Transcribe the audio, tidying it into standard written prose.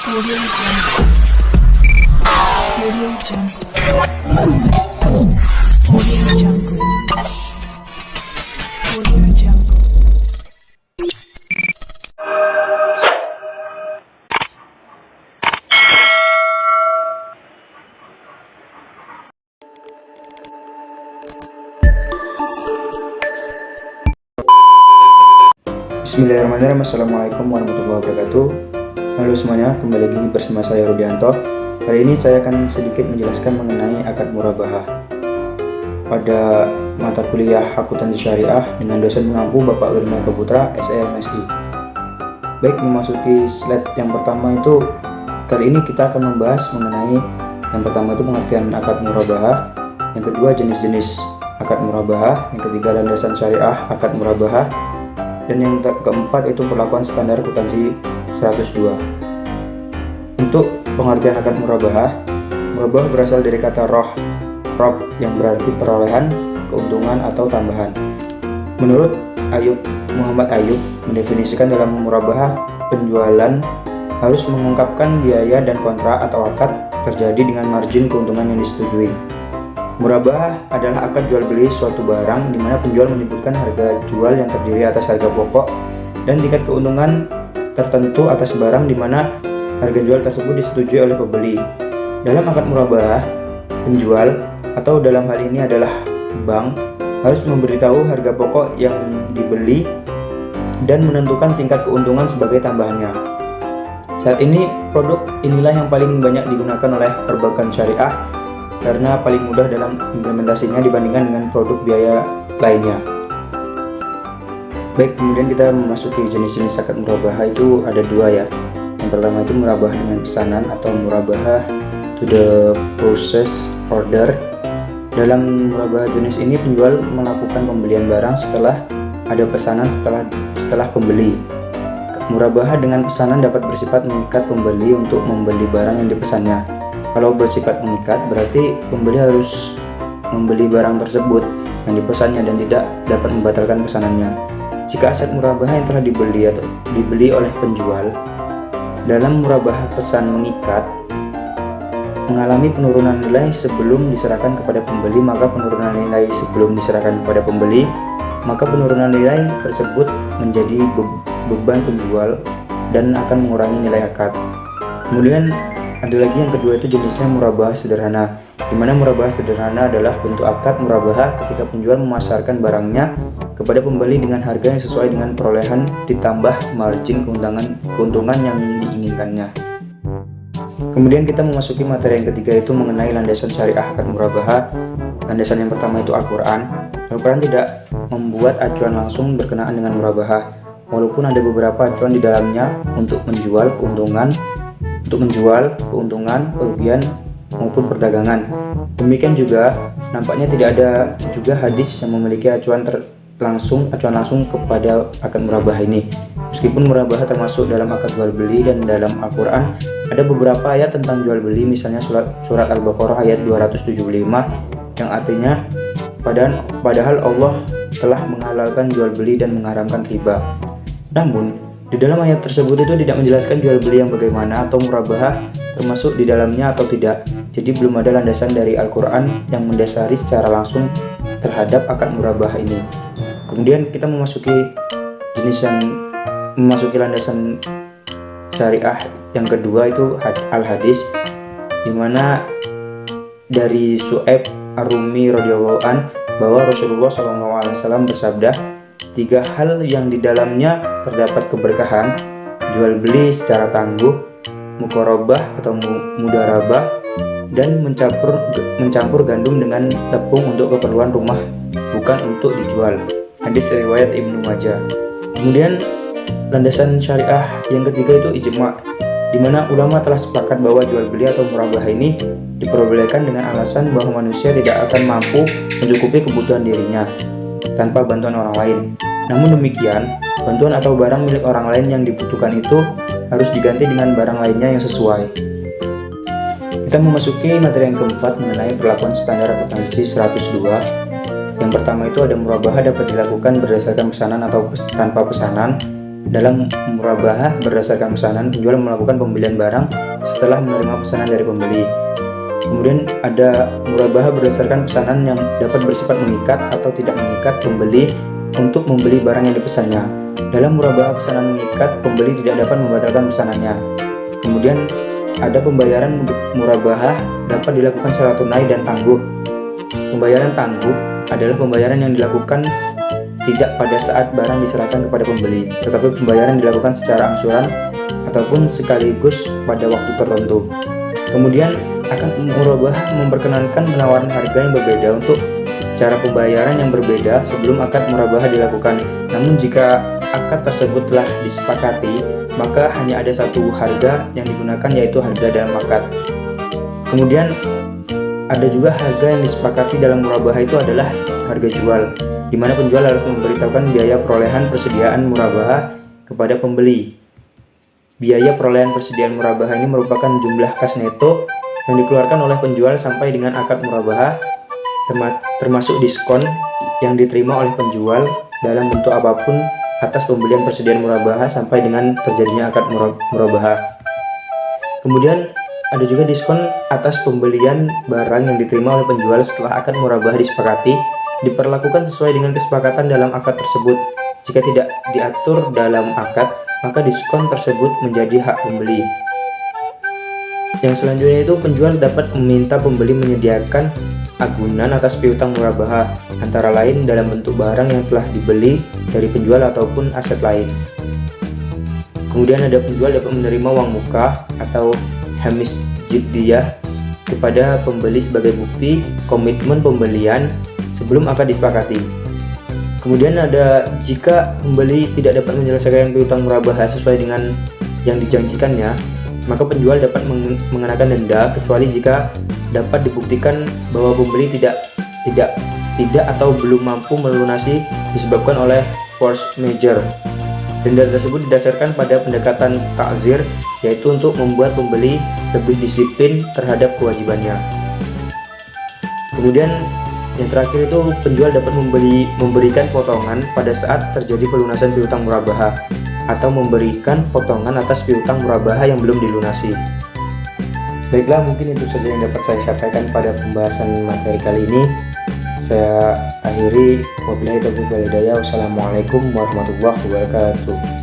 Audio Jungle. Audio Jungle. Audio Jungle. Audio Jungle. Bismillahirrahmanirrahim. Assalamualaikum warahmatullahi wabarakatuh. Halo semuanya, kembali lagi bersama saya Rudianto. Hari ini saya akan sedikit menjelaskan mengenai akad murabahah pada mata kuliah Akuntansi Syariah dengan dosen pengampu Bapak Wirnaka Putra, SEMSI. Baik, memasuki slide yang pertama itu, kali ini kita akan membahas mengenai yang pertama itu pengertian akad murabahah, yang kedua jenis-jenis akad murabahah, yang ketiga landasan syariah akad murabahah, dan yang keempat itu perlakuan standar akuntansi 102. Untuk pengertian akad murabahah berasal dari kata rob yang berarti perolehan, keuntungan atau tambahan. Menurut Muhammad Ayub mendefinisikan dalam murabahah, penjualan harus mengungkapkan biaya dan kontrak atau akad terjadi dengan margin keuntungan yang disetujui. Murabahah adalah akad jual beli suatu barang di mana penjual menyebutkan harga jual yang terdiri atas harga pokok dan tingkat keuntungan tertentu atas barang di mana harga jual tersebut disetujui oleh pembeli. Dalam akad murabahah, penjual atau dalam hal ini adalah bank harus memberitahu harga pokok yang dibeli dan menentukan tingkat keuntungan sebagai tambahannya. Saat ini produk inilah yang paling banyak digunakan oleh perbankan syariah karena paling mudah dalam implementasinya dibandingkan dengan produk biaya lainnya. Baik, kemudian kita memasuki jenis-jenis akad murabahah itu ada dua ya. Yang pertama itu murabahah dengan pesanan atau murabahah to the purchase order. Dalam murabahah jenis ini penjual melakukan pembelian barang setelah ada pesanan setelah pembeli. Murabahah dengan pesanan dapat bersifat mengikat pembeli untuk membeli barang yang dipesannya. Kalau bersifat mengikat, berarti pembeli harus membeli barang tersebut yang dipesannya dan tidak dapat membatalkan pesanannya. Jika aset murabahah yang telah dibeli oleh penjual dalam murabahah pesan mengikat mengalami penurunan nilai sebelum diserahkan kepada pembeli, maka penurunan nilai tersebut menjadi beban penjual dan akan mengurangi nilai akad. Kemudian ada lagi yang kedua itu jenisnya murabahah sederhana, di mana murabahah sederhana adalah bentuk akad murabahah ketika penjual memasarkan barangnya kepada pembeli dengan harga yang sesuai dengan perolehan ditambah margin keuntungan yang diinginkannya. Kemudian kita memasuki materi yang ketiga itu mengenai landasan syariah akad murabahah. Landasan yang pertama itu Al-Quran. Al-Quran tidak membuat acuan langsung berkenaan dengan murabahah, walaupun ada beberapa acuan di dalamnya untuk menjual keuntungan, kerugian maupun perdagangan. Demikian juga nampaknya tidak ada juga hadis yang memiliki acuan langsung kepada akad murabahah ini. Meskipun murabahah termasuk dalam akad jual beli dan dalam Al-Quran ada beberapa ayat tentang jual beli, misalnya surat Al-Baqarah ayat 275 yang artinya padahal Allah telah menghalalkan jual beli dan mengharamkan riba. Namun di dalam ayat tersebut itu tidak menjelaskan jual beli yang bagaimana atau murabahah termasuk di dalamnya atau tidak. Jadi belum ada landasan dari Al-Quran yang mendasari secara langsung terhadap akad murabahah ini. Kemudian kita memasuki landasan syariah yang kedua itu al-hadis, di mana dari Su'aib Ar-Rumi radhiyallahu an bahwa Rasulullah SAW bersabda, 3 hal yang di dalamnya terdapat keberkahan: jual beli secara tangguh, mukorobah atau mudarabah, dan mencampur gandum dengan tepung untuk keperluan rumah, bukan untuk dijual. Hadis riwayat Ibnu Majah. Kemudian landasan syariah yang ketiga itu ijma', di mana ulama telah sepakat bahwa jual beli atau murabahah ini diperbolehkan dengan alasan bahwa manusia tidak akan mampu mencukupi kebutuhan dirinya tanpa bantuan orang lain. Namun demikian, bantuan atau barang milik orang lain yang dibutuhkan itu harus diganti dengan barang lainnya yang sesuai. Kita memasuki materi yang keempat mengenai perlakuan standar akuntansi 102. Yang pertama itu ada murabahah dapat dilakukan berdasarkan pesanan atau tanpa pesanan. Dalam murabahah berdasarkan pesanan, penjual melakukan pembelian barang setelah menerima pesanan dari pembeli. Kemudian ada murabahah berdasarkan pesanan yang dapat bersifat mengikat atau tidak mengikat pembeli untuk membeli barang yang dipesannya. Dalam murabahah pesanan mengikat, pembeli tidak dapat membatalkan pesanannya. Kemudian ada pembayaran murabahah dapat dilakukan secara tunai dan tangguh. Pembayaran tangguh adalah pembayaran yang dilakukan tidak pada saat barang diserahkan kepada pembeli, tetapi pembayaran dilakukan secara angsuran ataupun sekaligus pada waktu tertentu. Kemudian akad murabahah memperkenankan penawaran harga yang berbeda untuk cara pembayaran yang berbeda sebelum akad murabahah dilakukan. Namun jika akad tersebut telah disepakati, maka hanya ada satu harga yang digunakan, yaitu harga dalam akad. Kemudian ada juga harga yang disepakati dalam murabahah itu adalah harga jual, di mana penjual harus memberitahukan biaya perolehan persediaan murabahah kepada pembeli. Biaya perolehan persediaan murabahah ini merupakan jumlah kas neto yang dikeluarkan oleh penjual sampai dengan akad murabahah, termasuk diskon yang diterima oleh penjual dalam bentuk apapun atas pembelian persediaan murabahah sampai dengan terjadinya akad murabahah. Kemudian ada juga diskon atas pembelian barang yang diterima oleh penjual setelah akad murabahah disepakati, diperlakukan sesuai dengan kesepakatan dalam akad tersebut. Jika tidak diatur dalam akad, maka diskon tersebut menjadi hak pembeli. Yang selanjutnya itu penjual dapat meminta pembeli menyediakan agunan atas piutang murabahah, antara lain dalam bentuk barang yang telah dibeli dari penjual ataupun aset lain. Kemudian ada penjual dapat menerima uang muka atau hamis jiddiyah kepada pembeli sebagai bukti komitmen pembelian sebelum akad disepakati. Kemudian ada jika pembeli tidak dapat menyelesaikan piutang murabahah sesuai dengan yang dijanjikannya, maka penjual dapat mengenakan denda kecuali jika dapat dibuktikan bahwa pembeli tidak atau belum mampu melunasi disebabkan oleh force majeure. Denda tersebut didasarkan pada pendekatan ta'zir, yaitu untuk membuat pembeli lebih disiplin terhadap kewajibannya. Kemudian yang terakhir itu penjual dapat memberikan potongan pada saat terjadi pelunasan piutang murabahah atau memberikan potongan atas piutang murabahah yang belum dilunasi. Baiklah, mungkin itu saja yang dapat saya sampaikan pada pembahasan materi kali ini. Saya akhiri, wabillahi taufiq wal hidayah. Wassalamualaikum warahmatullahi wabarakatuh.